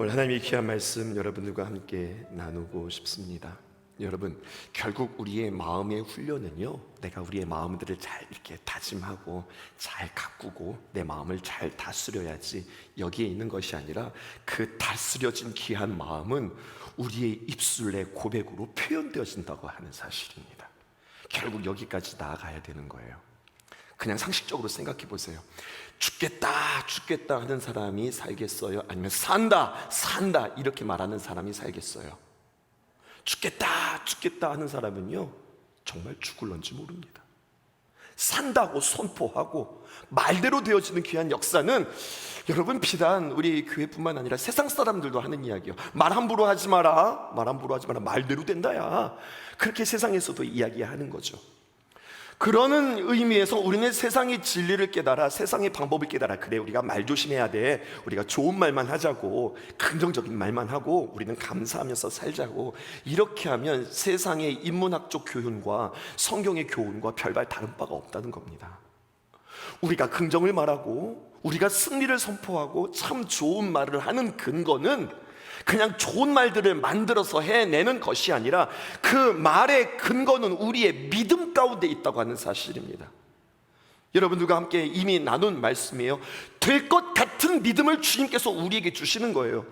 오늘 하나님의 귀한 말씀 여러분들과 함께 나누고 싶습니다. 여러분, 결국 우리의 마음의 훈련은요, 내가 우리의 마음들을 잘 이렇게 다짐하고 잘 가꾸고 내 마음을 잘 다스려야지 여기에 있는 것이 아니라, 그 다스려진 귀한 마음은 우리의 입술의 고백으로 표현되어진다고 하는 사실입니다. 결국 여기까지 나아가야 되는 거예요. 그냥 상식적으로 생각해 보세요. 죽겠다 죽겠다 하는 사람이 살겠어요? 아니면 산다 산다 이렇게 말하는 사람이 살겠어요? 죽겠다 죽겠다 하는 사람은요, 정말 죽을런지 모릅니다. 산다고 선포하고 말대로 되어지는 귀한 역사는, 여러분, 비단 우리 교회뿐만 아니라 세상 사람들도 하는 이야기예요. 말 함부로 하지 마라, 말 함부로 하지 마라, 말대로 된다야. 그렇게 세상에서도 이야기하는 거죠. 그러는 의미에서 우리는 세상의 진리를 깨달아, 세상의 방법을 깨달아. 그래, 우리가 말 조심해야 돼. 우리가 좋은 말만 하자고, 긍정적인 말만 하고, 우리는 감사하면서 살자고. 이렇게 하면 세상의 인문학적 교훈과 성경의 교훈과 별반 다른 바가 없다는 겁니다. 우리가 긍정을 말하고 우리가 승리를 선포하고 참 좋은 말을 하는 근거는 그냥 좋은 말들을 만들어서 해내는 것이 아니라, 그 말의 근거는 우리의 믿음 가운데 있다고 하는 사실입니다. 여러분들과 함께 이미 나눈 말씀이에요. 될 것 같은 믿음을 주님께서 우리에게 주시는 거예요.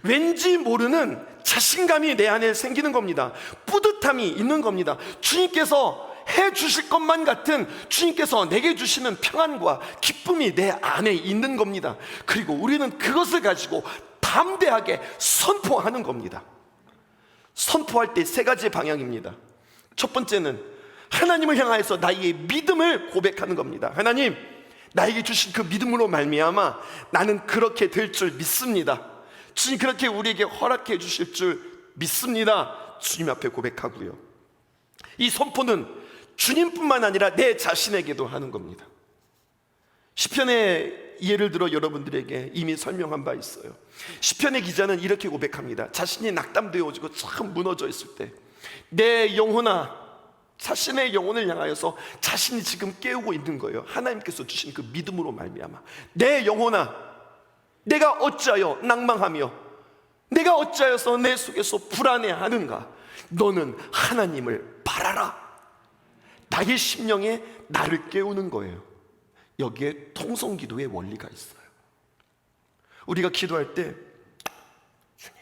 왠지 모르는 자신감이 내 안에 생기는 겁니다. 뿌듯함이 있는 겁니다. 주님께서 해 주실 것만 같은, 주님께서 내게 주시는 평안과 기쁨이 내 안에 있는 겁니다. 그리고 우리는 그것을 가지고 담대하게 선포하는 겁니다. 선포할 때 세 가지 방향입니다. 첫 번째는 하나님을 향하여서 나의 믿음을 고백하는 겁니다. 하나님, 나에게 주신 그 믿음으로 말미암아 나는 그렇게 될 줄 믿습니다. 주님 그렇게 우리에게 허락해 주실 줄 믿습니다. 주님 앞에 고백하고요, 이 선포는 주님뿐만 아니라 내 자신에게도 하는 겁니다. 시편의 예를 들어 여러분들에게 이미 설명한 바 있어요. 시편의 기자는 이렇게 고백합니다. 자신이 낙담되어지고 참 무너져 있을 때, 내 영혼아, 자신의 영혼을 향하여서 자신이 지금 깨우고 있는 거예요. 하나님께서 주신 그 믿음으로 말미암아, 내 영혼아, 내가 어찌하여 낭망하며 내가 어찌하여서 내 속에서 불안해하는가? 너는 하나님을 바라라. 나의 심령에 나를 깨우는 거예요. 여기에 통성기도의 원리가 있어요. 우리가 기도할 때, 주님,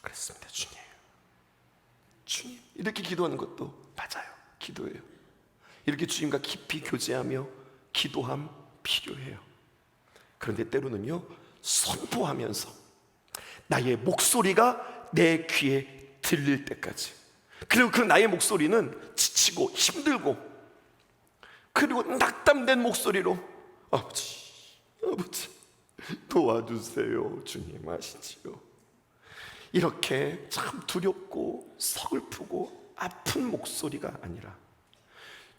그렇습니다, 주님, 주님, 이렇게 기도하는 것도 맞아요. 기도예요. 이렇게 주님과 깊이 교제하며 기도함 필요해요. 그런데 때로는요, 선포하면서 나의 목소리가 내 귀에 들릴 때까지, 그리고 그 나의 목소리는 지치고 힘들고, 그리고 낙담된 목소리로, 아버지, 아버지 도와주세요, 주님 아시지요? 이렇게 참 두렵고 서글프고 아픈 목소리가 아니라,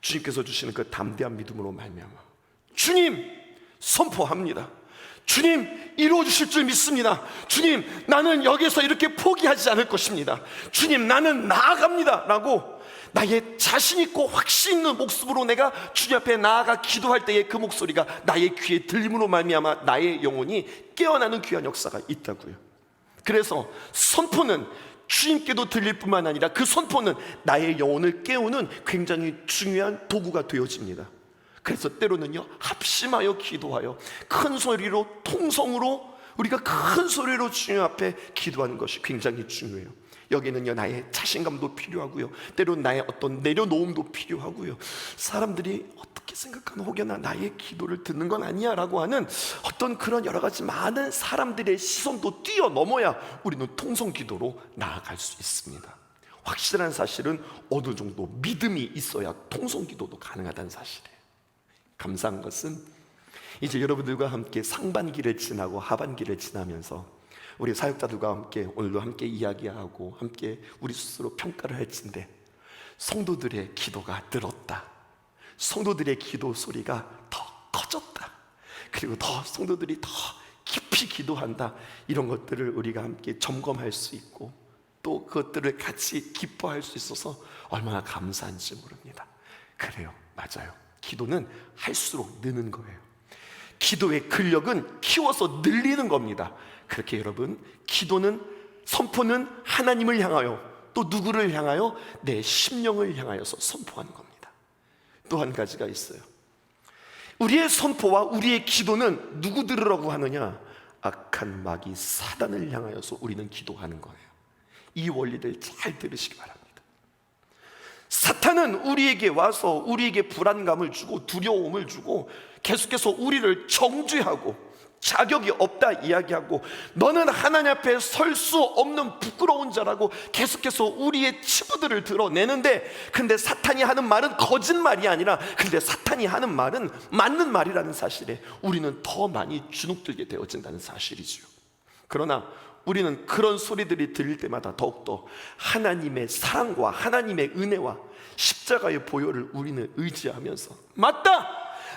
주님께서 주시는 그 담대한 믿음으로 말미암아, 주님 선포합니다. 주님 이루어 주실 줄 믿습니다. 주님, 나는 여기서 이렇게 포기하지 않을 것입니다. 주님, 나는 나아갑니다 라고 나의 자신 있고 확신 있는 목숨으로 내가 주님 앞에 나아가 기도할 때에 그 목소리가 나의 귀에 들림으로 말미암아 나의 영혼이 깨어나는 귀한 역사가 있다고요. 그래서 선포는 주님께도 들릴 뿐만 아니라, 그 선포는 나의 영혼을 깨우는 굉장히 중요한 도구가 되어집니다. 그래서 때로는요, 합심하여 기도하여 큰 소리로, 통성으로, 우리가 큰 소리로 주님 앞에 기도하는 것이 굉장히 중요해요. 여기는요, 나의 자신감도 필요하고요, 때로는 나의 어떤 내려놓음도 필요하고요, 사람들이 어떻게 생각하는, 혹여나 나의 기도를 듣는 건 아니야 라고 하는 어떤 그런 여러 가지 많은 사람들의 시선도 뛰어넘어야 우리는 통성기도로 나아갈 수 있습니다. 확실한 사실은 어느 정도 믿음이 있어야 통성기도도 가능하다는 사실이에요. 감사한 것은, 이제 여러분들과 함께 상반기를 지나고 하반기를 지나면서 우리 사역자들과 함께 오늘도 함께 이야기하고 함께 우리 스스로 평가를 할 텐데, 성도들의 기도가 늘었다, 성도들의 기도 소리가 더 커졌다, 그리고 더 성도들이 더 깊이 기도한다, 이런 것들을 우리가 함께 점검할 수 있고, 또 그것들을 같이 기뻐할 수 있어서 얼마나 감사한지 모릅니다. 그래요, 맞아요. 기도는 할수록 느는 거예요. 기도의 근력은 키워서 늘리는 겁니다. 그렇게 여러분, 기도는, 선포는 하나님을 향하여, 또 누구를 향하여? 내 심령을 향하여서 선포하는 겁니다. 또 한 가지가 있어요. 우리의 선포와 우리의 기도는 누구 들으라고 하느냐? 악한 마귀 사단을 향하여서 우리는 기도하는 거예요. 이 원리를 잘 들으시기 바랍니다. 사탄은 우리에게 와서 우리에게 불안감을 주고 두려움을 주고 계속해서 우리를 정죄하고 자격이 없다 이야기하고 너는 하나님 앞에 설 수 없는 부끄러운 자라고 계속해서 우리의 치부들을 드러내는데, 근데 사탄이 하는 말은 거짓말이 아니라, 근데 사탄이 하는 말은 맞는 말이라는 사실에 우리는 더 많이 주눅들게 되어진다는 사실이죠. 그러나 우리는 그런 소리들이 들릴 때마다 더욱더 하나님의 사랑과 하나님의 은혜와 십자가의 보혈을 우리는 의지하면서, 맞다!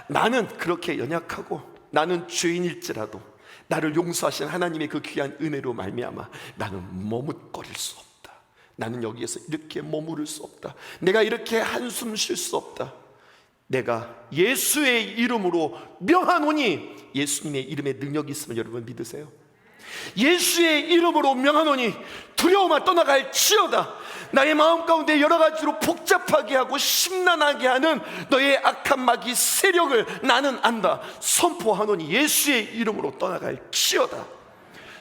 나는 그렇게 연약하고 나는 죄인일지라도 나를 용서하신 하나님의 그 귀한 은혜로 말미암아 나는 머뭇거릴 수 없다. 나는 여기에서 이렇게 머무를 수 없다. 내가 이렇게 한숨 쉴 수 없다. 내가 예수의 이름으로 명하노니, 예수님의 이름에 능력이 있으면 여러분 믿으세요? 예수의 이름으로 명하노니 두려움아 떠나갈지어다. 나의 마음 가운데 여러 가지로 복잡하게 하고 심란하게 하는 너의 악한 마귀 세력을 나는 안다. 선포하노니 예수의 이름으로 떠나갈지어다.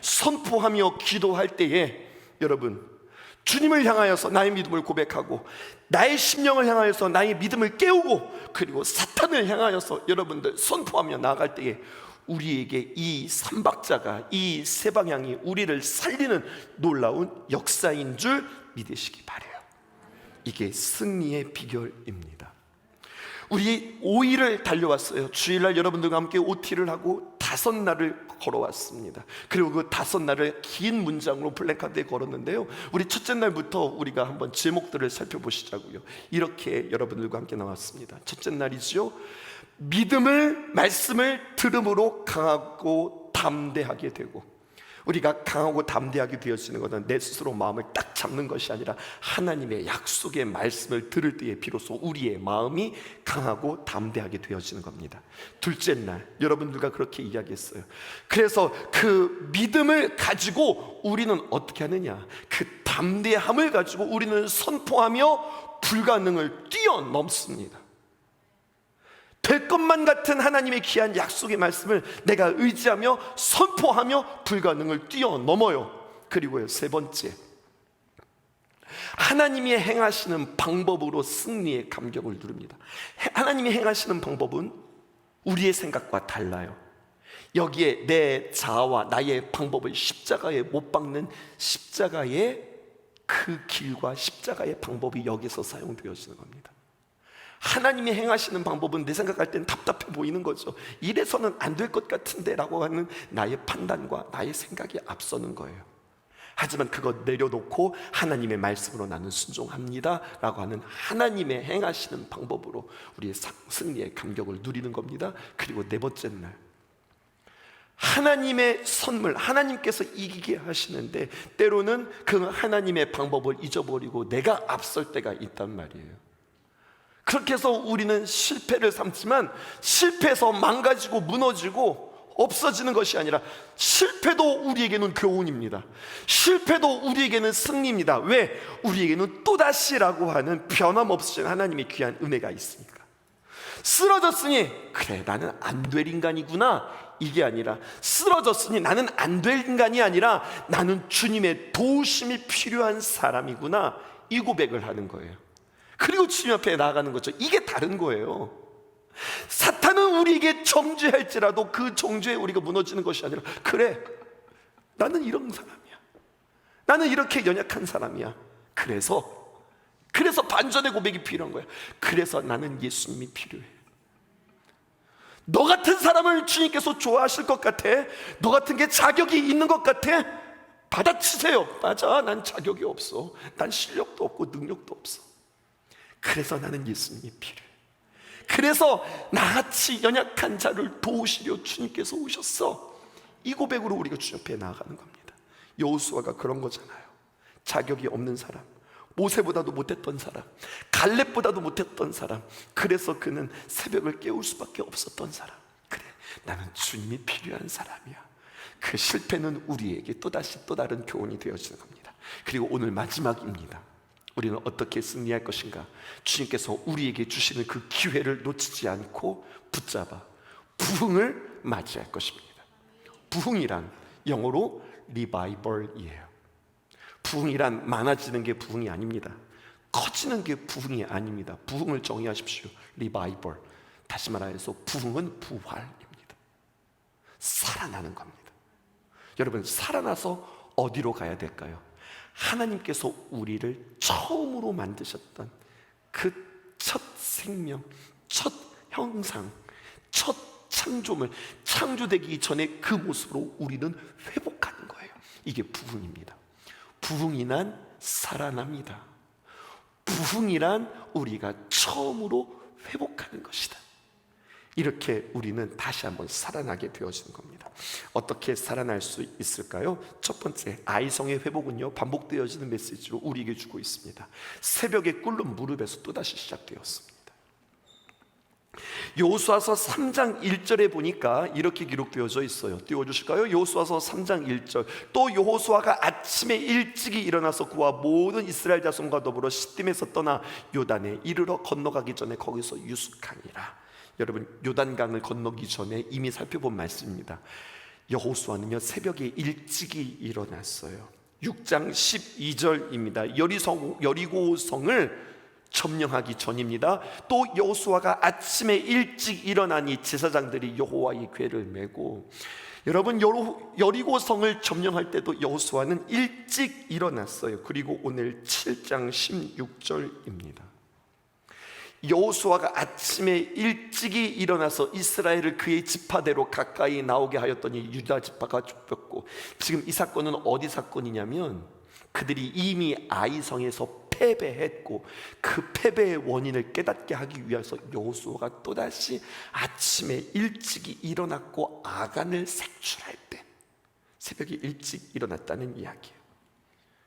선포하며 기도할 때에 여러분, 주님을 향하여서 나의 믿음을 고백하고 나의 심령을 향하여서 나의 믿음을 깨우고, 그리고 사탄을 향하여서 여러분들 선포하며 나아갈 때에 우리에게 이 삼박자가, 이 세 방향이 우리를 살리는 놀라운 역사인 줄 믿으시기 바라요. 이게 승리의 비결입니다. 우리 5일을 달려왔어요. 주일날 여러분들과 함께 OT를 하고 5날을 걸어왔습니다. 그리고 그 5날을 긴 문장으로 플래카드에 걸었는데요, 우리 첫째 날부터 우리가 한번 제목들을 살펴보시자고요. 이렇게 여러분들과 함께 나왔습니다. 첫째 날이죠. 믿음을, 말씀을 들음으로 강하고 담대하게 되고, 우리가 강하고 담대하게 되어지는 것은 내 스스로 마음을 딱 잡는 것이 아니라 하나님의 약속의 말씀을 들을 때에 비로소 우리의 마음이 강하고 담대하게 되어지는 겁니다. 둘째 날 여러분들과 그렇게 이야기했어요. 그래서 그 믿음을 가지고 우리는 어떻게 하느냐, 그 담대함을 가지고 우리는 선포하며 불가능을 뛰어넘습니다. 될 것만 같은 하나님의 귀한 약속의 말씀을 내가 의지하며 선포하며 불가능을 뛰어넘어요. 그리고요, 세 번째, 하나님이 행하시는 방법으로 승리의 감격을 누립니다. 하나님이 행하시는 방법은 우리의 생각과 달라요. 여기에 내 자아와 나의 방법을 십자가에 못 박는 십자가의 그 길과 십자가의 방법이 여기서 사용되어지는 겁니다. 하나님이 행하시는 방법은 내 생각할 땐 답답해 보이는 거죠. 이래서는 안 될 것 같은데 라고 하는 나의 판단과 나의 생각이 앞서는 거예요. 하지만 그것 내려놓고 하나님의 말씀으로 나는 순종합니다 라고 하는 하나님의 행하시는 방법으로 우리의 승리의 감격을 누리는 겁니다. 그리고 네 번째 날, 하나님의 선물, 하나님께서 이기게 하시는데 때로는 그 하나님의 방법을 잊어버리고 내가 앞설 때가 있단 말이에요. 그렇게 해서 우리는 실패를 삼지만, 실패해서 망가지고 무너지고 없어지는 것이 아니라 실패도 우리에게는 교훈입니다. 실패도 우리에게는 승리입니다. 왜? 우리에게는 또다시라고 하는 변함없으신 하나님의 귀한 은혜가 있으니까. 쓰러졌으니 그래 나는 안 될 인간이구나, 이게 아니라 쓰러졌으니 나는 안 될 인간이 아니라 나는 주님의 도우심이 필요한 사람이구나, 이 고백을 하는 거예요. 그리고 주님 앞에 나아가는 거죠. 이게 다른 거예요. 사탄은 우리에게 정죄할지라도 그 정죄에 우리가 무너지는 것이 아니라, 그래 나는 이런 사람이야, 나는 이렇게 연약한 사람이야, 그래서 반전의 고백이 필요한 거야. 그래서 나는 예수님이 필요해. 너 같은 사람을 주님께서 좋아하실 것 같아? 너 같은 게 자격이 있는 것 같아? 받아치세요. 맞아, 난 자격이 없어, 난 실력도 없고 능력도 없어. 그래서 나는 예수님이 필요해. 그래서 나같이 연약한 자를 도우시려 주님께서 오셨어. 이 고백으로 우리가 주님 앞에 나아가는 겁니다. 여호수아가 그런 거잖아요. 자격이 없는 사람, 모세보다도 못했던 사람, 갈렙보다도 못했던 사람, 그래서 그는 새벽을 깨울 수밖에 없었던 사람. 그래, 나는 주님이 필요한 사람이야. 그 실패는 우리에게 또다시 또 다른 교훈이 되어지는 겁니다. 그리고 오늘 마지막입니다. 우리는 어떻게 승리할 것인가? 주님께서 우리에게 주시는 그 기회를 놓치지 않고 붙잡아 부흥을 맞이할 것입니다. 부흥이란 영어로 리바이벌이에요. 부흥이란 많아지는 게 부흥이 아닙니다. 커지는 게 부흥이 아닙니다. 부흥을 정의하십시오. 리바이벌. 다시 말해서 부흥은 부활입니다. 살아나는 겁니다. 여러분, 살아나서 어디로 가야 될까요? 하나님께서 우리를 처음으로 만드셨던 그 첫 생명, 첫 형상, 첫 창조물, 창조되기 전에 그 모습으로 우리는 회복하는 거예요. 이게 부흥입니다. 부흥이란 살아납니다. 부흥이란 우리가 처음으로 회복하는 것이다. 이렇게 우리는 다시 한번 살아나게 되어지는 겁니다. 어떻게 살아날 수 있을까요? 첫 번째, 아이성의 회복은요, 반복되어지는 메시지로 우리에게 주고 있습니다. 새벽에 꿇는 무릎에서 또다시 시작되었습니다. 여호수아서 3장 1절에 보니까 이렇게 기록되어져 있어요. 띄워주실까요? 여호수아서 3장 1절. 또 여호수아가 아침에 일찍이 일어나서 그와 모든 이스라엘 자손과 더불어 시딤에서 떠나 요단에 이르러 건너가기 전에 거기서 유숙하니라. 여러분, 요단강을 건너기 전에 이미 살펴본 말씀입니다. 여호수아는요, 새벽에 일찍이 일어났어요. 6장 12절입니다. 여리고성을 점령하기 전입니다. 또 여호수아가 아침에 일찍 일어나니 제사장들이 여호와의 궤를 메고, 여러분, 여리고성을 점령할 때도 여호수아는 일찍 일어났어요. 그리고 오늘 7장 16절입니다. 여호수아가 아침에 일찍이 일어나서 이스라엘을 그의 지파대로 가까이 나오게 하였더니 유다 지파가 좁혔고, 지금 이 사건은 어디 사건이냐면 그들이 이미 아이성에서 패배했고 그 패배의 원인을 깨닫게 하기 위해서 여호수아가 또다시 아침에 일찍이 일어났고 아간을 색출할 때 새벽에 일찍 일어났다는 이야기예요.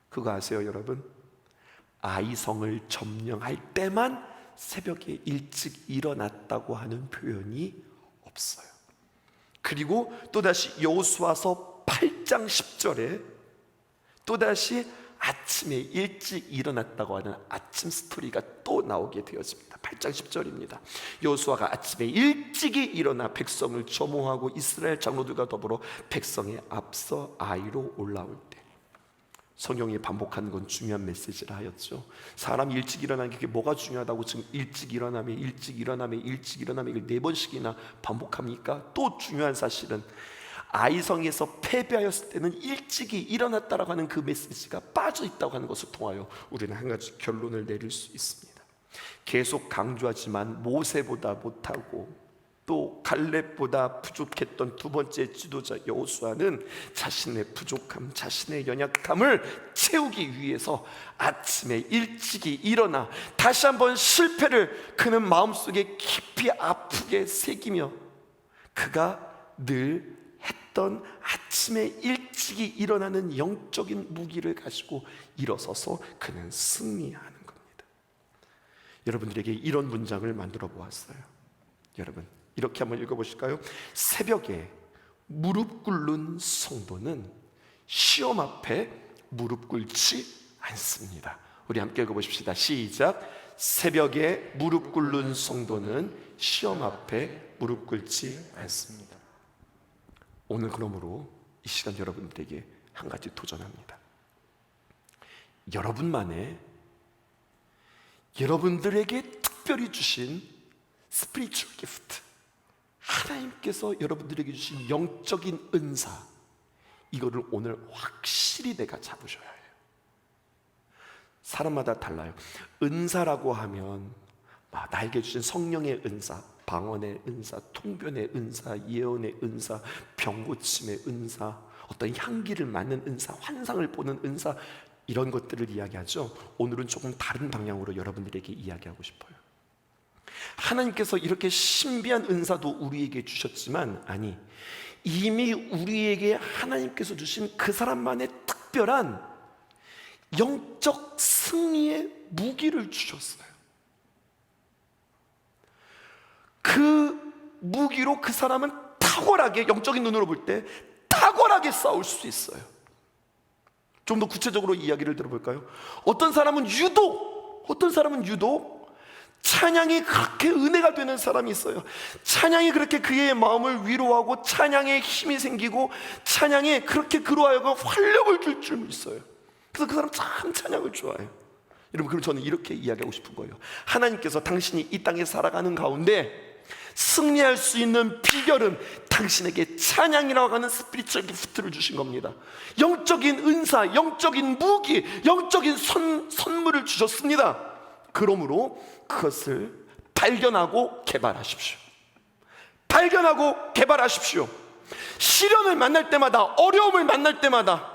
그거 아세요, 여러분? 아이성을 점령할 때만 새벽에 일찍 일어났다고 하는 표현이 없어요. 그리고 또다시 여호수아서 8장 10절에 또다시 아침에 일찍 일어났다고 하는 아침 스토리가 또 나오게 되어집니다. 8장 10절입니다. 여호수아가 아침에 일찍이 일어나 백성을 점호하고 이스라엘 장로들과 더불어 백성에 앞서 아이로 올라올 때. 성경이 반복하는 건 중요한 메시지라 하였죠. 사람이 일찍 일어나는 게 뭐가 중요하다고 지금 일찍 일어나며 이걸 4번씩이나 반복합니까? 또 중요한 사실은 아이성에서 패배하였을 때는 일찍이 일어났다라고 하는 그 메시지가 빠져 있다고 하는 것을 통하여 우리는 한 가지 결론을 내릴 수 있습니다. 계속 강조하지만 모세보다 못하고 또 갈렙보다 부족했던 두 번째 지도자 여호수아는 자신의 부족함, 자신의 연약함을 채우기 위해서 아침에 일찍이 일어나 다시 한번 실패를 그는 마음속에 깊이 아프게 새기며 그가 늘 했던 아침에 일찍이 일어나는 영적인 무기를 가지고 일어서서 그는 승리하는 겁니다. 여러분들에게 이런 문장을 만들어 보았어요. 여러분, 이렇게 한번 읽어보실까요? 새벽에 무릎 꿇는 성도는 시험 앞에 무릎 꿇지 않습니다. 우리 함께 읽어보십시다. 시작. 새벽에 무릎 꿇는 성도는 시험 앞에 무릎 꿇지 않습니다. 오늘 그러므로 이 시간 여러분들에게 한 가지 도전합니다. 여러분들에게 특별히 주신 스피리추얼 기프트, 하나님께서 여러분들에게 주신 영적인 은사, 이거를 오늘 확실히 내가 잡으셔야 해요. 사람마다 달라요. 은사라고 하면 나에게 주신 성령의 은사, 방언의 은사, 통변의 은사, 예언의 은사, 병고침의 은사, 어떤 향기를 맡는 은사, 환상을 보는 은사, 이런 것들을 이야기하죠. 오늘은 조금 다른 방향으로 여러분들에게 이야기하고 싶어요. 하나님께서 이렇게 신비한 은사도 우리에게 주셨지만, 아니, 이미 우리에게 하나님께서 주신 그 사람만의 특별한 영적 승리의 무기를 주셨어요. 그 무기로 그 사람은 다 탁월하게, 영적인 눈으로 볼 때 탁월하게 싸울 수 있어요. 좀 더 구체적으로 이야기를 들어볼까요? 어떤 사람은 유독 찬양이 그렇게 은혜가 되는 사람이 있어요. 찬양이 그렇게 그의 마음을 위로하고 찬양에 힘이 생기고 찬양에 그렇게 그로하여금 활력을 줄 줄 있어요. 그래서 그 사람 참 찬양을 좋아해요. 여러분, 그럼 저는 이렇게 이야기하고 싶은 거예요. 하나님께서 당신이 이 땅에 살아가는 가운데 승리할 수 있는 비결은 당신에게 찬양이라고 하는 스피리추얼 기프트를 주신 겁니다. 영적인 은사, 영적인 무기, 영적인 선물을 주셨습니다. 그러므로 그것을 발견하고 개발하십시오. 발견하고 개발하십시오. 시련을 만날 때마다, 어려움을 만날 때마다,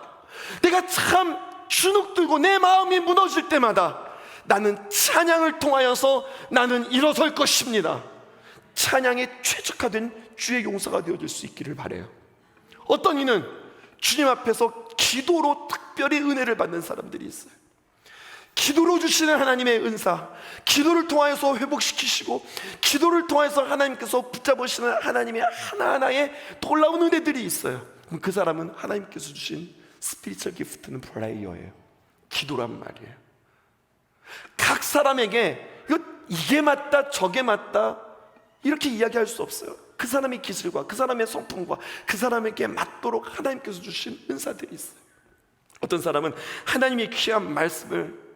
내가 참 주눅들고 내 마음이 무너질 때마다 나는 찬양을 통하여서 나는 일어설 것입니다. 찬양에 최적화된 주의 용사가 되어질 수 있기를 바라요. 어떤 이는 주님 앞에서 기도로 특별히 은혜를 받는 사람들이 있어요. 기도로 주시는 하나님의 은사, 기도를 통하여서 회복시키시고 기도를 통하여서 하나님께서 붙잡으시는 하나님의 하나하나의 놀라운 은혜들이 있어요. 그럼 그 사람은 하나님께서 주신 스피리추얼 기프트는 프레이어예요. 기도란 말이에요. 각 사람에게 이게 맞다 저게 맞다 이렇게 이야기할 수 없어요. 그 사람의 기술과 그 사람의 성품과 그 사람에게 맞도록 하나님께서 주신 은사들이 있어요. 어떤 사람은 하나님의 귀한 말씀을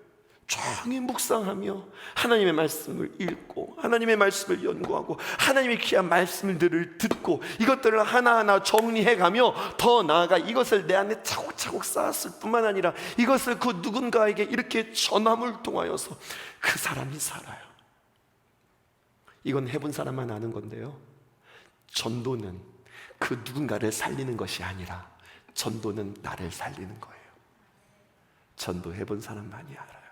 종일 묵상하며 하나님의 말씀을 읽고 하나님의 말씀을 연구하고 하나님의 귀한 말씀들을 듣고 이것들을 하나하나 정리해가며 더 나아가 이것을 내 안에 차곡차곡 쌓았을 뿐만 아니라 이것을 그 누군가에게 이렇게 전함을 통하여서 그 사람이 살아요. 이건 해본 사람만 아는 건데요, 전도는 그 누군가를 살리는 것이 아니라 전도는 나를 살리는 거예요. 전도 해본 사람만이 알아요.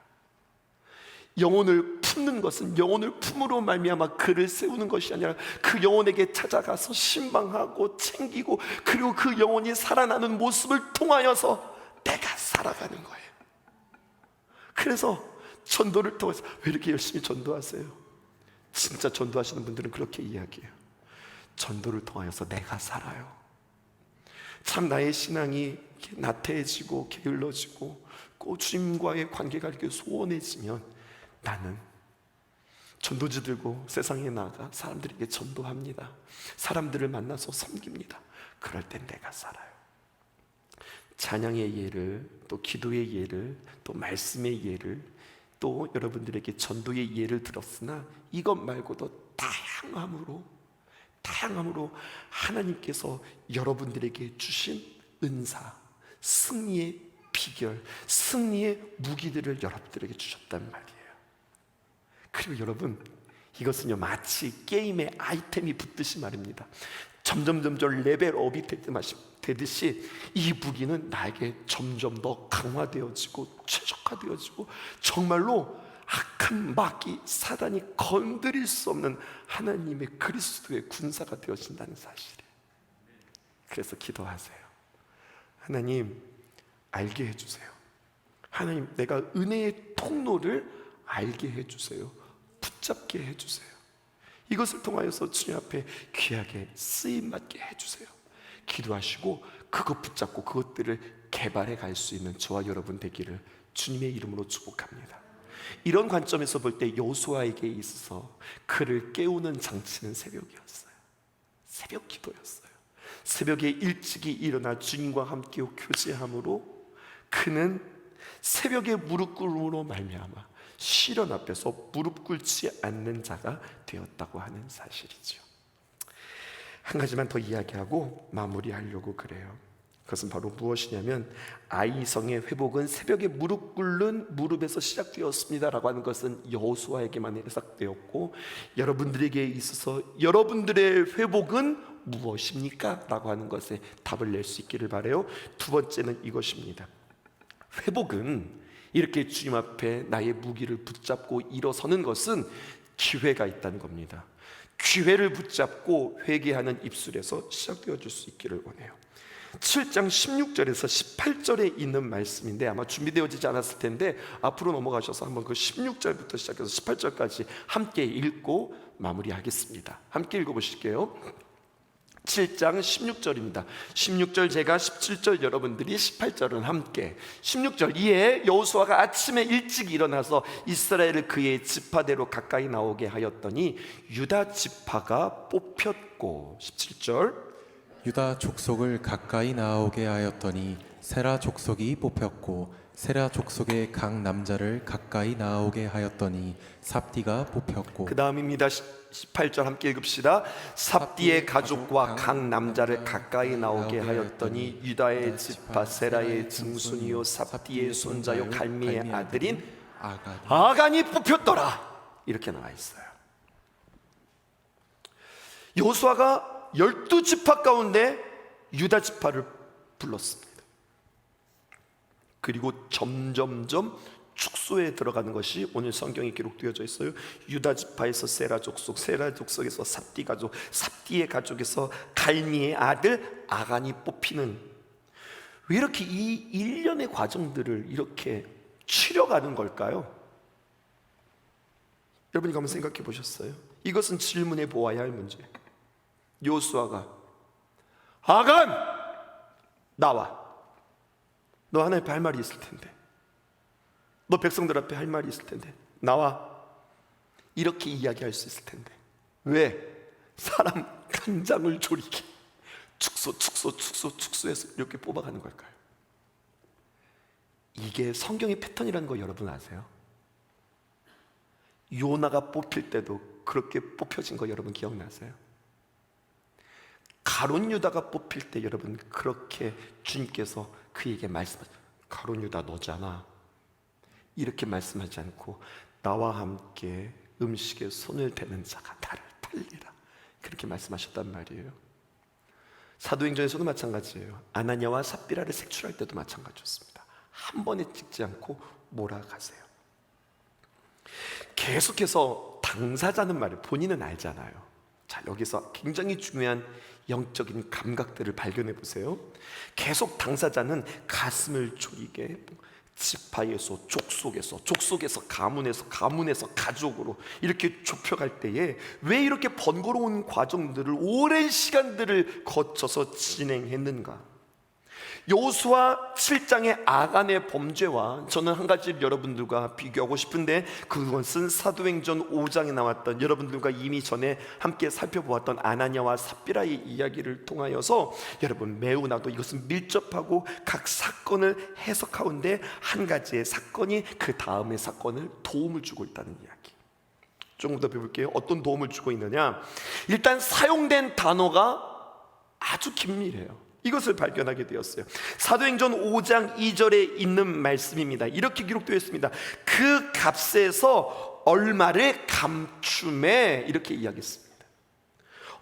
영혼을 품는 것은 영혼을 품으로 말미암아 그를 세우는 것이 아니라 그 영혼에게 찾아가서 신방하고 챙기고 그리고 그 영혼이 살아나는 모습을 통하여서 내가 살아가는 거예요. 그래서 전도를 통해서 왜 이렇게 열심히 전도하세요? 진짜 전도하시는 분들은 그렇게 이야기해요. 전도를 통하여서 내가 살아요. 참 나의 신앙이 나태해지고 게을러지고 주님과의 관계가 이렇게 소원해지면 나는 전도지 들고 세상에 나가 사람들에게 전도합니다. 사람들을 만나서 섬깁니다. 그럴 땐 내가 살아요. 찬양의 예를, 또 기도의 예를, 또 말씀의 예를, 또 여러분들에게 전도의 예를 들었으나 이것 말고도 다양함으로 하나님께서 여러분들에게 주신 은사, 승리의 비결, 승리의 무기들을 여러분들에게 주셨단 말이에요. 그리고 여러분, 이것은요 마치 게임에 아이템이 붙듯이 말입니다. 점점 레벨업이 되듯이 이 무기는 나에게 점점 더 강화되어지고 최적화되어지고 정말로 악한 마귀 사단이 건드릴 수 없는 하나님의 그리스도의 군사가 되어진다는 사실이에요. 그래서 기도하세요. 하나님, 알게 해주세요. 하나님, 내가 은혜의 통로를 알게 해주세요. 붙잡게 해주세요. 이것을 통하여서 주님 앞에 귀하게 쓰임받게 해주세요. 기도하시고 그것 붙잡고 그것들을 개발해 갈 수 있는 저와 여러분 되기를 주님의 이름으로 축복합니다. 이런 관점에서 볼 때 여호수아에게 있어서 그를 깨우는 장치는 새벽이었어요. 새벽 기도였어요. 새벽에 일찍이 일어나 주님과 함께 교제함으로 그는 새벽에 무릎 꿇음으로 말미암아 시련 앞에서 무릎 꿇지 않는 자가 되었다고 하는 사실이죠. 한 가지만 더 이야기하고 마무리하려고 그래요. 그것은 바로 무엇이냐면 아이성의 회복은 새벽에 무릎 꿇는 무릎에서 시작되었습니다라고 하는 것은 여호수아에게만 해석되었고 여러분들에게 있어서 여러분들의 회복은 무엇입니까? 라고 하는 것에 답을 낼 수 있기를 바라요. 두 번째는 이것입니다. 회복은 이렇게 주님 앞에 나의 무기를 붙잡고 일어서는 것은 기회가 있다는 겁니다. 기회를 붙잡고 회개하는 입술에서 시작되어질 수 있기를 원해요. 7장 16절에서 18절에 있는 말씀인데 아마 준비되어지지 않았을 텐데 앞으로 넘어가셔서 한번 그 16절부터 시작해서 18절까지 함께 읽고 마무리하겠습니다. 함께 읽어보실게요. 7장 16절입니다. 16절 제가, 17절 여러분들이, 18절은 함께. 16절, 이에 여호수아가 아침에 일찍 일어나서 이스라엘을 그의 지파대로 가까이 나오게 하였더니 유다 지파가 뽑혔고, 17절, 유다 족속을 가까이 나오게 하였더니 세라 족속이 뽑혔고 세라 족속의 각 남자를 가까이 나오게 하였더니 삽디가 뽑혔고. 그 다음입니다. 18절 함께 읽읍시다. 삽디의 가족과 각 남자를 가까이 나오게 하였더니 유다의 지파 세라의 증손이요 삽디의 손자요 갈미의 아들인 아간이 뽑혔더라. 이렇게 나와 있어요. 여호수아가 12지파 가운데 유다 지파를 불렀습니다. 그리고 점점점 축소에 들어가는 것이 오늘 성경에 기록되어져 있어요. 유다 지파에서 세라 족속, 세라 족속에서 삽디 가족, 삽디의 가족에서 갈미의 아들 아간이 뽑히는, 왜 이렇게 이 일련의 과정들을 이렇게 치러가는 걸까요? 여러분이 한번 생각해 보셨어요? 이것은 질문해 보아야 할 문제. 여호수아가 아간 나와, 너 하나님 앞에 할 말이 있을 텐데, 너 백성들 앞에 할 말이 있을 텐데 나와, 이렇게 이야기할 수 있을 텐데 왜 사람 간장을 졸이게 축소해서 이렇게 뽑아가는 걸까요? 이게 성경의 패턴이라는 거 여러분 아세요? 요나가 뽑힐 때도 그렇게 뽑혀진 거 여러분 기억나세요? 가룟 유다가 뽑힐 때 여러분 그렇게 주님께서 그에게 말씀하셨어요. 가룟 유다 너잖아, 이렇게 말씀하지 않고 나와 함께 음식에 손을 대는 자가 나를 살리라, 그렇게 말씀하셨단 말이에요. 사도행전에서도 마찬가지예요. 아나니아와 삽비라를 색출할 때도 마찬가지였습니다. 한 번에 찍지 않고 몰아가세요. 계속해서 당사자는 말을 본인은 알잖아요. 자, 여기서 굉장히 중요한 영적인 감각들을 발견해 보세요. 계속 당사자는 가슴을 졸이게 지파에서 족속에서 가문에서 가족으로 이렇게 좁혀갈 때에 왜 이렇게 번거로운 과정들을 오랜 시간들을 거쳐서 진행했는가? 여호수아 7장의 아간의 범죄와 저는 한 가지를 여러분들과 비교하고 싶은데, 그것은 사도행전 5장에 나왔던, 여러분들과 이미 전에 함께 살펴보았던 아나니아와 삽비라의 이야기를 통하여서 여러분 매우 나도 이것은 밀접하고 각 사건을 해석하는데 한 가지의 사건이 그 다음의 사건을 도움을 주고 있다는 이야기. 조금 더 배울게요. 어떤 도움을 주고 있느냐? 일단 사용된 단어가 아주 긴밀해요. 이것을 발견하게 되었어요. 사도행전 5장 2절에 있는 말씀입니다. 이렇게 기록되어 있습니다. 그 값에서 얼마를 감춤해, 이렇게 이야기했습니다.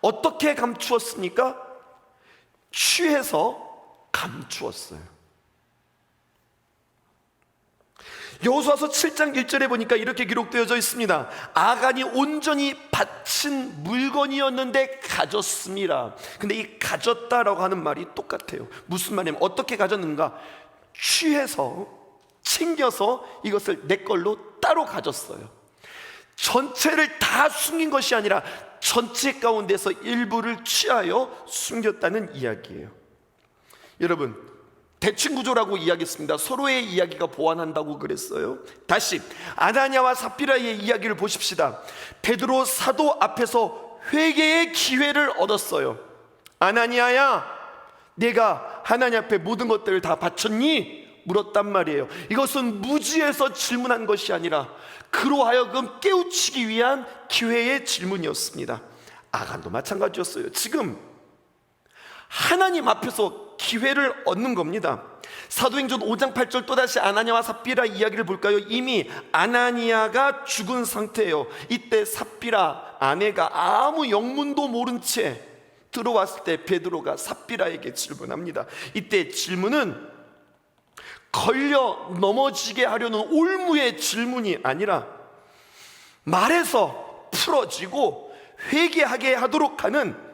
어떻게 감추었습니까? 취해서 감추었어요. 여호수아서 7장 1절에 보니까 이렇게 기록되어져 있습니다. 아간이 온전히 바친 물건이었는데 가졌습니다. 근데 이 가졌다라고 하는 말이 똑같아요. 무슨 말이냐면 어떻게 가졌는가? 취해서, 챙겨서 이것을 내 걸로 따로 가졌어요. 전체를 다 숨긴 것이 아니라 전체 가운데서 일부를 취하여 숨겼다는 이야기예요. 여러분, 대칭구조라고 이야기했습니다. 서로의 이야기가 보완한다고 그랬어요. 다시 아나니아와 삽비라의 이야기를 보십시다. 베드로 사도 앞에서 회개의 기회를 얻었어요. 아나니아야, 내가 하나님 앞에 모든 것들을 다 바쳤니? 물었단 말이에요. 이것은 무지해서 질문한 것이 아니라 그로 하여금 깨우치기 위한 기회의 질문이었습니다. 아간도 마찬가지였어요. 지금 하나님 앞에서 기회를 얻는 겁니다. 사도행전 5장 8절 또다시 아나니아와 삽비라 이야기를 볼까요? 이미 아나니아가 죽은 상태예요. 이때 삽비라 아내가 아무 영문도 모른 채 들어왔을 때 베드로가 삽비라에게 질문합니다. 이때 질문은 걸려 넘어지게 하려는 올무의 질문이 아니라 말해서 풀어지고 회개하게 하도록 하는,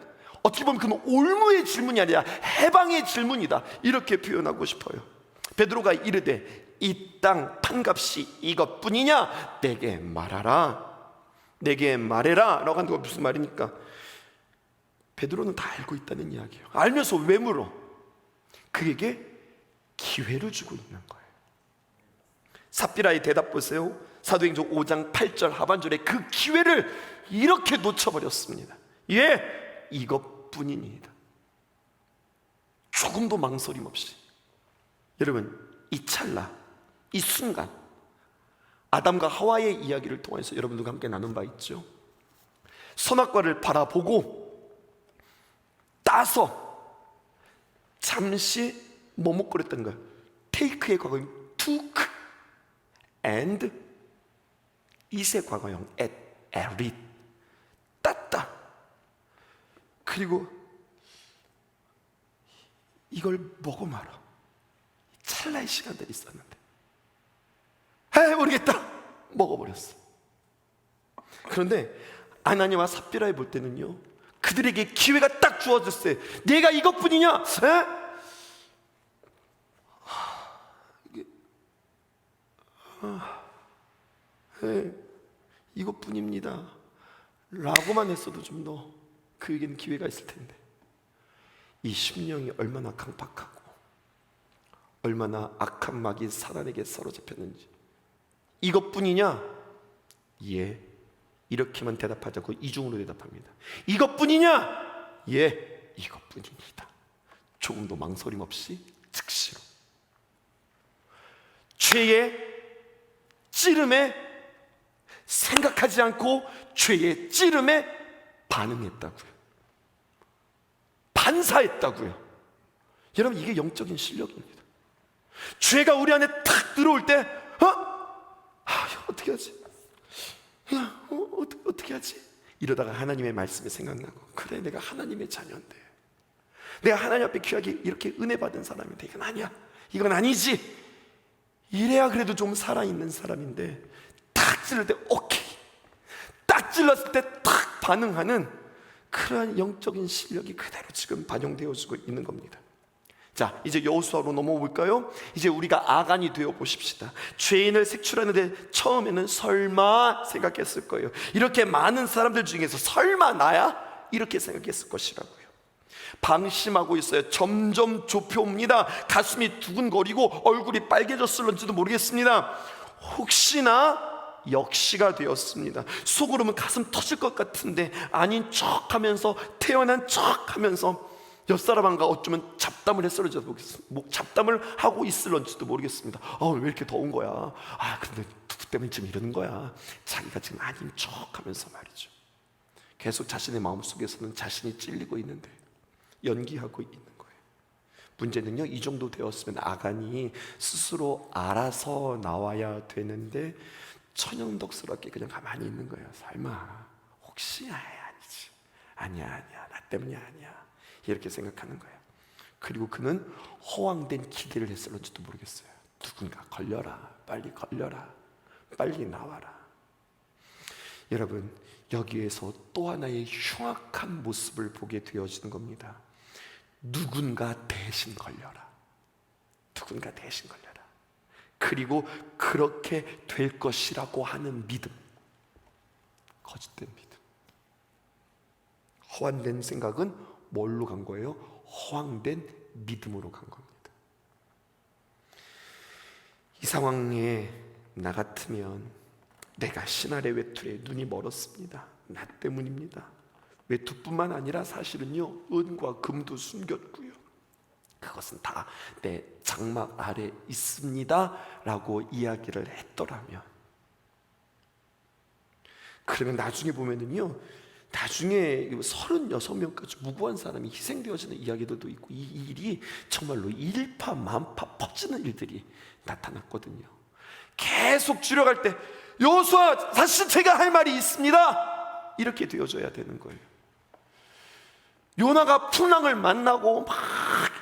어떻게 보면 그는 올무의 질문이 아니라 해방의 질문이다, 이렇게 표현하고 싶어요. 베드로가 이르되 이 땅 판값이 이것뿐이냐? 내게 말해라, 내게 말해라 라고 하는 건 무슨 말입니까? 베드로는 다 알고 있다는 이야기예요. 알면서 왜 물어? 그에게 기회를 주고 있는 거예요. 삽비라의 대답 보세요. 사도행전 5장 8절 하반절에 그 기회를 이렇게 놓쳐버렸습니다. 예, 이것뿐입니다. 조금도 망설임 없이. 여러분, 이 찰나, 이 순간 아담과 하와의 이야기를 통해서 여러분들과 함께 나눈 바 있죠. 선악과를 바라보고 따서 잠시 머뭇거렸던 거예요. take의 과거인 took and it의 과거형 ate it, 땄다. 그리고 이걸 먹어 말아. 찰나의 시간들이 있었는데 모르겠다, 먹어버렸어. 그런데 아나니와 삽비라에 볼 때는요, 그들에게 기회가 딱 주어졌어요. 내가 이것뿐이냐? 이것뿐입니다 라고만 했어도 좀 더 그에게는 기회가 있을 텐데, 이 심령이 얼마나 강팍하고 얼마나 악한 마귀 사단에게 사로잡혔는지. 이것뿐이냐? 예, 이렇게만 대답하지 않고 이중으로 대답합니다. 이것뿐이냐? 예, 이것뿐입니다. 조금도 망설임 없이 즉시로. 죄의 찌름에 생각하지 않고 죄의 찌름에 반응했다고요. 반사했다고요. 여러분, 이게 영적인 실력입니다. 죄가 우리 안에 탁 들어올 때 어떻게 하지? 어떻게 하지? 이러다가 하나님의 말씀이 생각나고, 그래, 내가 하나님의 자녀인데, 내가 하나님 앞에 귀하게 이렇게 은혜 받은 사람인데, 이건 아니야, 이건 아니지. 이래야 그래도 좀 살아있는 사람인데, 딱 찔릴 때 오케이, 딱 찔렀을 때 탁 반응하는 그러한 영적인 실력이 그대로 지금 반영되어지고 있는 겁니다. 자, 이제 여호수아로 넘어가 볼까요? 이제 우리가 아간이 되어 보십시다. 죄인을 색출하는데 처음에는 설마 생각했을 거예요. 이렇게 많은 사람들 중에서 설마 나야? 이렇게 생각했을 것이라고요. 방심하고 있어요. 점점 좁혀옵니다. 가슴이 두근거리고 얼굴이 빨개졌을런지도 모르겠습니다. 혹시나 역시가 되었습니다. 속으로는 가슴 터질 것 같은데 아닌 척하면서, 태어난 척하면서 옆사람과 어쩌면 잡담을 했을런지도 모르겠습니다. 잡담을 하고 있을런지도 모르겠습니다. 왜 이렇게 더운 거야? 근데 누구 때문에 지금 이러는 거야? 자기가 지금 아닌 척하면서 말이죠. 계속 자신의 마음속에서는 자신이 찔리고 있는데 연기하고 있는 거예요. 문제는요, 이 정도 되었으면 아간이 스스로 알아서 나와야 되는데 천연덕스럽게 그냥 가만히 있는 거예요. 설마, 혹시? 아니지, 아니야, 나 때문이 아니야, 이렇게 생각하는 거예요. 그리고 그는 허황된 기대를 했을런지도 모르겠어요. 누군가 걸려라, 빨리 걸려라, 빨리 나와라. 여러분, 여기에서 또 하나의 흉악한 모습을 보게 되어지는 겁니다. 누군가 대신 걸려라, 누군가 대신 걸려라. 그리고 그렇게 될 것이라고 하는 믿음, 거짓된 믿음. 허황된 생각은 뭘로 간 거예요? 허황된 믿음으로 간 겁니다. 이 상황에 나 같으면 내가 신할의 외투에 눈이 멀었습니다. 나 때문입니다. 외투뿐만 아니라 사실은요, 은과 금도 숨겼고요, 그것은 다 내 장막 아래 있습니다 라고 이야기를 했더라면, 그러면 나중에 보면은요, 나중에 36명까지 무고한 사람이 희생되어지는 이야기들도 있고, 이 일이 정말로 일파만파 퍼지는 일들이 나타났거든요. 계속 줄여갈 때 여호수아, 사실 제가 할 말이 있습니다, 이렇게 되어져야 되는 거예요. 요나가 풍랑을 만나고 막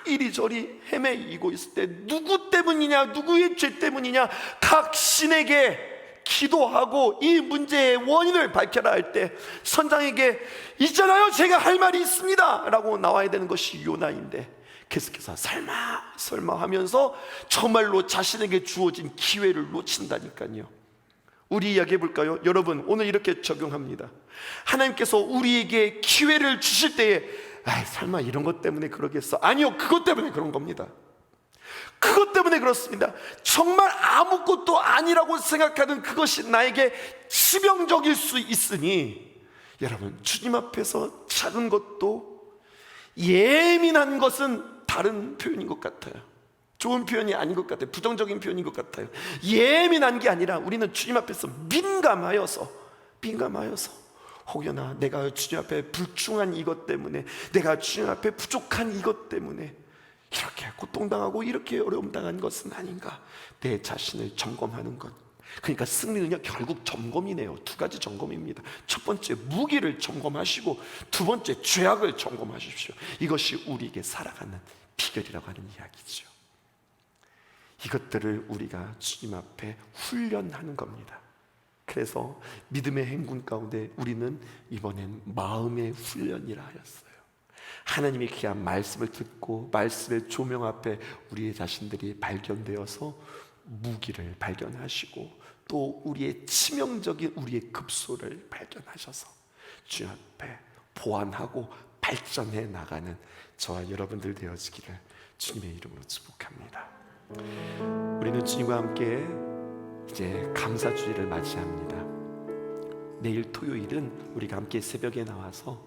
이리저리 헤매이고 있을 때 누구 때문이냐, 누구의 죄 때문이냐, 각 신에게 기도하고 이 문제의 원인을 밝혀라 할 때 선장에게 있잖아요, 제가 할 말이 있습니다 라고 나와야 되는 것이 요나인데, 계속해서 설마 하면서 정말로 자신에게 주어진 기회를 놓친다니까요. 우리 이야기해 볼까요? 여러분, 오늘 이렇게 적용합니다. 하나님께서 우리에게 기회를 주실 때에 설마 이런 것 때문에 그러겠어? 아니요, 그것 때문에 그런 겁니다. 그것 때문에 그렇습니다. 정말 아무것도 아니라고 생각하는 그것이 나에게 치명적일 수 있으니, 여러분, 주님 앞에서 작은 것도, 예민한 것은 다른 표현인 것 같아요. 좋은 표현이 아닌 것 같아요. 부정적인 표현인 것 같아요. 예민한 게 아니라 우리는 주님 앞에서 민감하여서 혹여나 내가 주님 앞에 불충한 이것 때문에, 내가 주님 앞에 부족한 이것 때문에 이렇게 고통당하고 이렇게 어려움 당한 것은 아닌가, 내 자신을 점검하는 것. 그러니까 승리는요, 결국 점검이네요. 두 가지 점검입니다. 첫 번째, 무기를 점검하시고, 두 번째, 죄악을 점검하십시오. 이것이 우리에게 살아가는 비결이라고 하는 이야기죠. 이것들을 우리가 주님 앞에 훈련하는 겁니다. 그래서 믿음의 행군 가운데 우리는 이번엔 마음의 훈련이라 하였어요. 하나님의 귀한 말씀을 듣고 말씀의 조명 앞에 우리의 자신들이 발견되어서 무기를 발견하시고, 또 우리의 치명적인 우리의 급소를 발견하셔서 주님 앞에 보완하고 발전해 나가는 저와 여러분들 되어지기를 주님의 이름으로 축복합니다. 우리는 주님과 함께 이제 감사주일을 맞이합니다. 내일 토요일은 우리가 함께 새벽에 나와서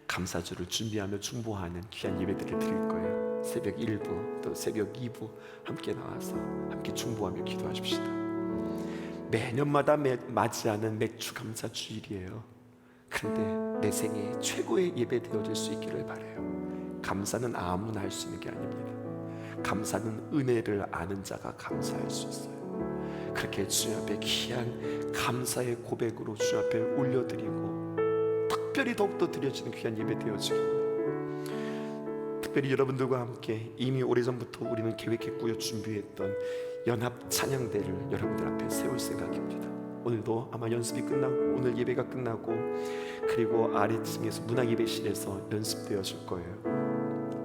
감사주를 준비하며 중보하는 귀한 예배들을 드릴 거예요. 새벽 1부 또 새벽 2부 함께 나와서 함께 중보하며 기도하십시다. 매년마다 맞이하는 맥주 감사주일이에요. 그런데 내 생애 최고의 예배 되어질 수 있기를 바라요. 감사는 아무나 할 수 있는 게 아닙니다. 감사는 은혜를 아는 자가 감사할 수 있어요. 그렇게 주님 앞에 귀한 감사의 고백으로 주님 앞에 올려드리고, 특별히 더욱더 드려지는 귀한 예배 되어지길, 특별히 여러분들과 함께 이미 오래전부터 우리는 계획했고요, 준비했던 연합 찬양대를 여러분들 앞에 세울 생각입니다. 오늘도 아마 연습이 끝나고, 오늘 예배가 끝나고, 그리고 아래층에서 문화예배실에서 연습되어질 거예요.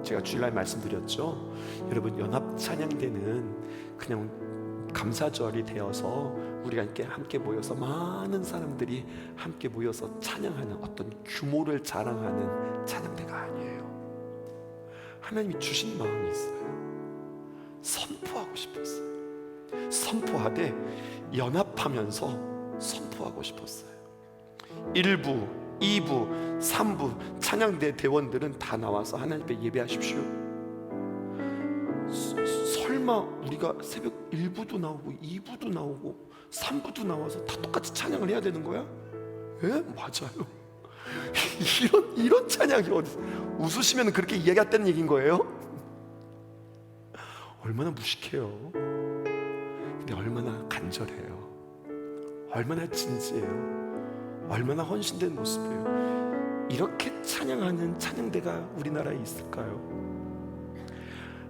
제가 주일날 말씀드렸죠. 여러분, 연합 찬양대는 그냥 감사절이 되어서 우리가 함께 모여서 많은 사람들이 함께 모여서 찬양하는 어떤 규모를 자랑하는 찬양대가 아니에요. 하나님이 주신 마음이 있어요. 선포하고 싶었어요. 선포하되 연합하면서 선포하고 싶었어요. 1부 2부, 3부 찬양대 대원들은 다 나와서 하나님 앞에 예배하십시오. 설마 우리가 새벽 1부도 나오고 2부도 나오고 3부도 나와서 다 똑같이 찬양을 해야 되는 거야? 예? 맞아요. 이런 찬양이 어디, 웃으시면 그렇게 이야기했다는 얘기인 거예요? 얼마나 무식해요. 근데 얼마나 간절해요. 얼마나 진지해요. 얼마나 헌신된 모습이에요. 이렇게 찬양하는 찬양대가 우리나라에 있을까요?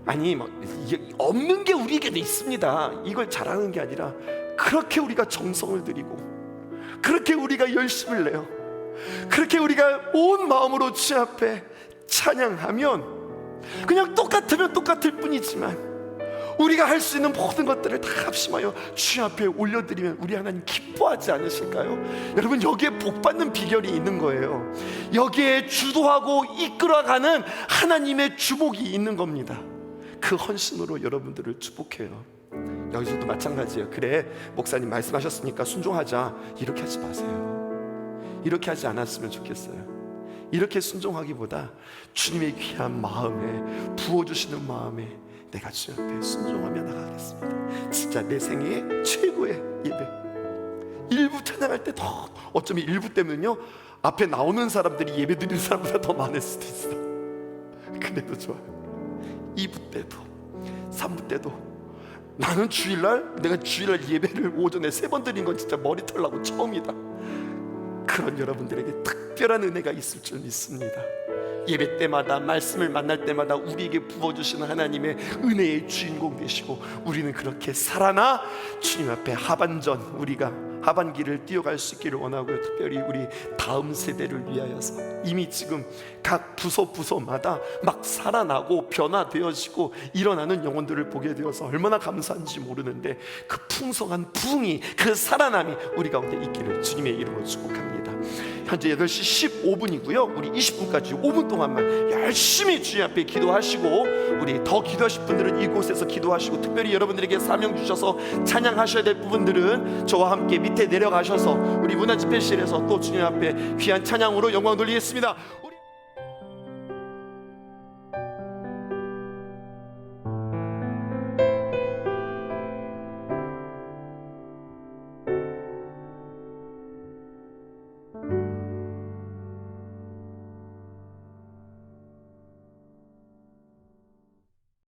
아니, 없는 게 우리에게도 있습니다. 이걸 자랑하는 게 아니라, 그렇게 우리가 정성을 들이고, 그렇게 우리가 열심을 내요, 그렇게 우리가 온 마음으로 주님 앞에 찬양하면, 그냥 똑같으면 똑같을 뿐이지만 우리가 할 수 있는 모든 것들을 다 합심하여 주님 앞에 올려드리면 우리 하나님 기뻐하지 않으실까요? 여러분, 여기에 복받는 비결이 있는 거예요. 여기에 주도하고 이끌어가는 하나님의 주복이 있는 겁니다. 그 헌신으로 여러분들을 축복해요. 여기서도 마찬가지예요. 그래, 목사님 말씀하셨으니까 순종하자, 이렇게 하지 마세요. 이렇게 하지 않았으면 좋겠어요. 이렇게 순종하기보다 주님의 귀한 마음에, 부어주시는 마음에 내가 주님 앞에 순종하며 나가겠습니다. 진짜 내 생애의 최고의 예배. 1부 찬양할 때 더, 어쩌면 1부 때문에요, 앞에 나오는 사람들이 예배 드리는 사람보다 더 많을 수도 있어. 그래도 좋아요. 2부 때도 3부 때도 나는 내가 주일날 예배를 오전에 3번 드린 건 진짜 머리 털라고 처음이다. 그런 여러분들에게 특별한 은혜가 있을 줄 믿습니다. 예배 때마다, 말씀을 만날 때마다 우리에게 부어주시는 하나님의 은혜의 주인공 되시고, 우리는 그렇게 살아나 주님 앞에 하반전, 우리가 하반기를 뛰어갈 수 있기를 원하고요. 특별히 우리 다음 세대를 위하여서 이미 지금 각 부서마다 막 살아나고 변화되어지고 일어나는 영혼들을 보게 되어서 얼마나 감사한지 모르는데, 그 풍성한 부흥이, 그 살아남이 우리 가운데 있기를 주님의 이름으로 축복합니다. 현재 8시 15분이고요 우리 20분까지 5분 동안만 열심히 주님 앞에 기도하시고, 우리 더 기도하실 분들은 이곳에서 기도하시고, 특별히 여러분들에게 사명 주셔서 찬양하셔야 될 부분들은 저와 함께 밑에 내려가셔서 우리 문화집회실에서 또 주님 앞에 귀한 찬양으로 영광 돌리겠습니다.